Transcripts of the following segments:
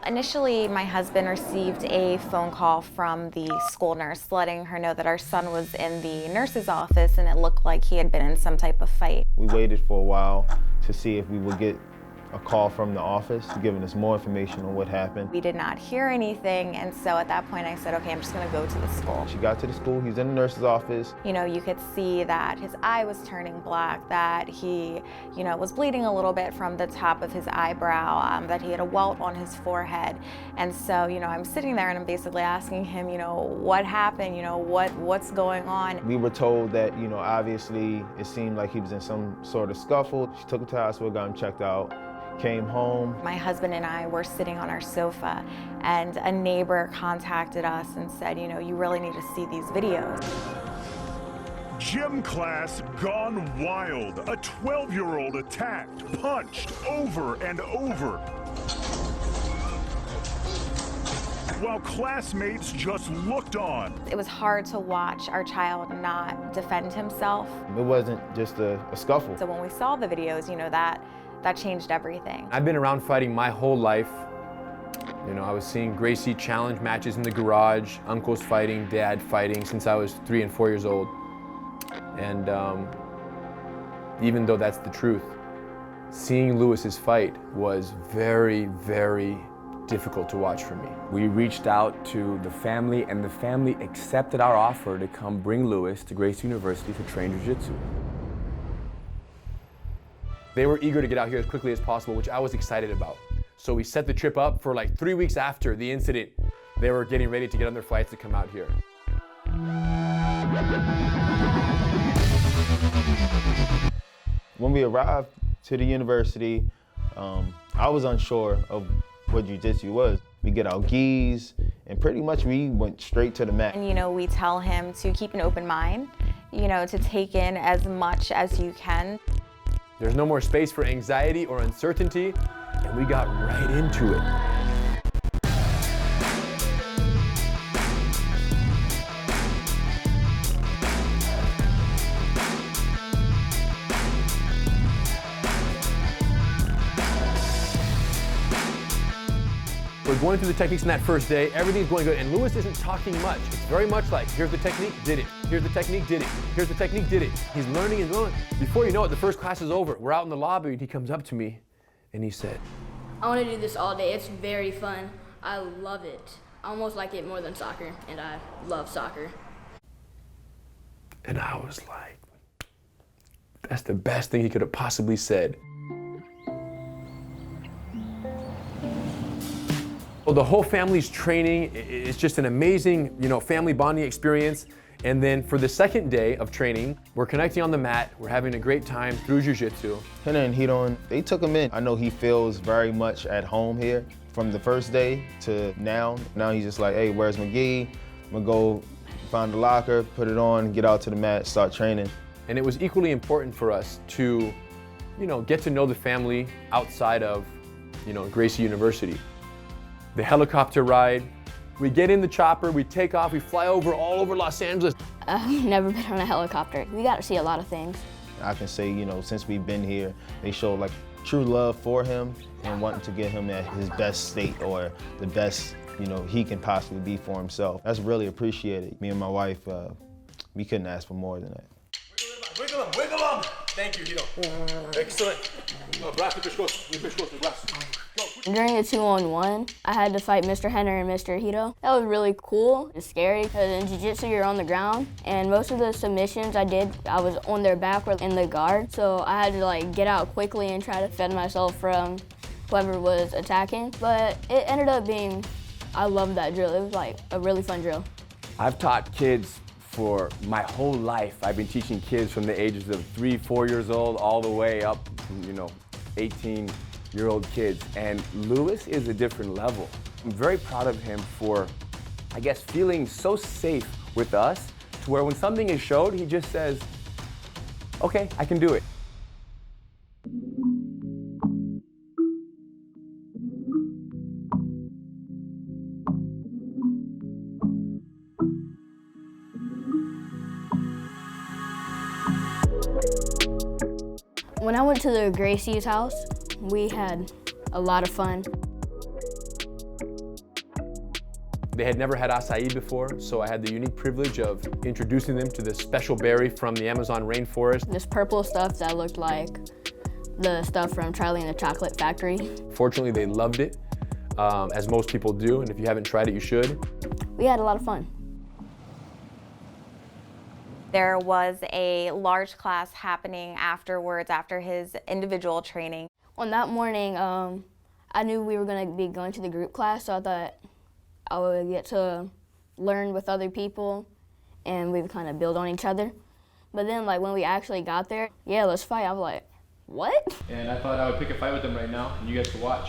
Initially, my husband received a phone call from the school nurse letting her know that our son was in the nurse's office and it looked like he had been in some type of fight. We waited for a while to see if we would get a call from the office giving us more information on what happened. We did not hear anything, and so at that point I said, okay, I'm just gonna go to the school. She got to the school, he was in the nurse's office. You know, you could see that his eye was turning black, that he, you know, was bleeding a little bit from the top of his eyebrow, that he had a welt on his forehead. And so, you know, I'm sitting there and I'm basically asking him, you know, what happened, you know, what's going on? We were told that, you know, obviously it seemed like he was in some sort of scuffle. She took him to the hospital, got him checked out. Came home. My husband and I were sitting on our sofa and a neighbor contacted us and said, you know, you really need to see these videos. Gym class gone wild. A 12-year-old attacked, punched over and over, while classmates just looked on. It was hard to watch our child not defend himself. It wasn't just a scuffle. So when we saw the videos, you know, that changed everything. I've been around fighting my whole life. You know, I was seeing Gracie challenge matches in the garage, uncles fighting, dad fighting since I was 3 and 4 years old. And even though that's the truth, seeing Lewis's fight was very, very difficult to watch for me. We reached out to the family and the family accepted our offer to come bring Lewis to Gracie University to train jiu-jitsu. They were eager to get out here as quickly as possible, which I was excited about. So we set the trip up for like 3 weeks after the incident. They were getting ready to get on their flights to come out here. When we arrived to the university, I was unsure of what jiu-jitsu was. We get our gis, and pretty much we went straight to the mat. And you know, we tell him to keep an open mind, you know, to take in as much as you can. There's no more space for anxiety or uncertainty, and we got right into it. We're going through the techniques in that first day. Everything's going good, and Lewis isn't talking much. It's very much like, here's the technique, did it. Here's the technique, did it. Here's the technique, did it. He's learning and learning. Before you know it, the first class is over. We're out in the lobby, and he comes up to me, and he said, I want to do this all day. It's very fun. I love it. I almost like it more than soccer, and I love soccer. And I was like, that's the best thing he could have possibly said. Well, the whole family's training is just an amazing, you know, family bonding experience. And then for the second day of training, we're connecting on the mat. We're having a great time through jiu-jitsu. Rener and Ryron, they took him in. I know he feels very much at home here. From the first day to now he's just like, hey, where's my gi? I'm gonna go find the locker, put it on, get out to the mat, start training. And it was equally important for us to, you know, get to know the family outside of, you know, Gracie University. The helicopter ride, we get in the chopper, we take off, we fly over all over Los Angeles. I've never been on a helicopter. We got to see a lot of things. I can say, you know, since we've been here, they showed like true love for him and wanting to get him at his best state or the best, you know, he can possibly be for himself. That's really appreciated. Me and my wife, we couldn't ask for more than that. Wiggle him, wiggle him! Thank you, Hito. Excellent. During the 2-on-1, I had to fight Mr. Rener and Mr. Hito. That was really cool. It's scary because in jiu-jitsu you're on the ground, and most of the submissions I did, I was on their back or in the guard, so I had to like get out quickly and try to defend myself from whoever was attacking. But it ended up being, I loved that drill. It was like a really fun drill. I've taught kids for my whole life. I've been teaching kids from the ages of 3, 4 years old all the way up, you know, 18-year-old kids. And Lewis is a different level. I'm very proud of him for, I guess, feeling so safe with us to where when something is showed, he just says, okay, I can do it. When I went to the Gracie's house, we had a lot of fun. They had never had acai before, so I had the unique privilege of introducing them to this special berry from the Amazon rainforest. This purple stuff that looked like the stuff from Charlie and the Chocolate Factory. Fortunately, they loved it, as most people do, and if you haven't tried it, you should. We had a lot of fun. There was a large class happening afterwards, after his individual training. On that morning, I knew we were going to be going to the group class, so I thought I would get to learn with other people and we would kind of build on each other. But then like when we actually got there, yeah, let's fight. I was like, what? And I thought I would pick a fight with them right now, and you guys could watch.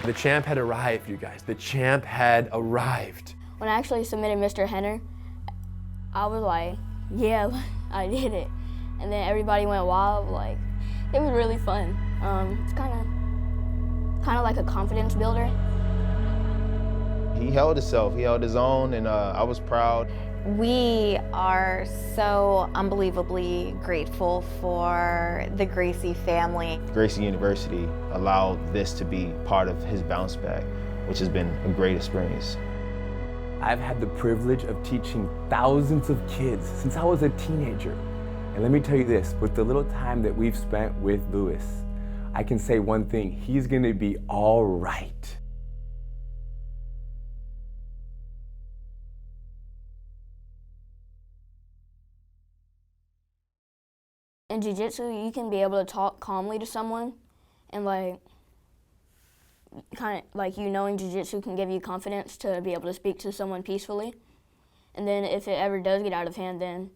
The champ had arrived, you guys. The champ had arrived. When I actually submitted Mr. Henner, I was like, yeah, I did it. And then everybody went wild. Like, it was really fun. It's kind of like a confidence builder. He held himself, he held his own, and I was proud. We are so unbelievably grateful for the Gracie family. Gracie University allowed this to be part of his Bounceback, which has been a great experience. I've had the privilege of teaching thousands of kids since I was a teenager. And let me tell you this, with the little time that we've spent with Lewis, I can say one thing, he's gonna be all right. In jiu-jitsu, you can be able to talk calmly to someone, and like, kind of like you knowing jiu-jitsu can give you confidence to be able to speak to someone peacefully. And then if it ever does get out of hand, then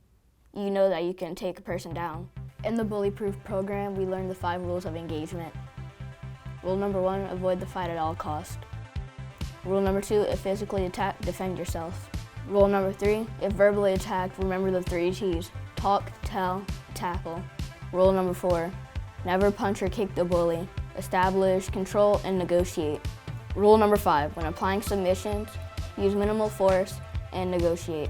you know that you can take a person down. In the Bullyproof program, we learned the 5 rules of engagement. Rule number 1, avoid the fight at all costs. Rule number 2, if physically attacked, defend yourself. Rule number 3, if verbally attacked, remember the 3 T's. Talk, tell, tackle. Rule number 4, never punch or kick the bully. Establish, control, and negotiate. Rule number 5, when applying submissions, use minimal force and negotiate.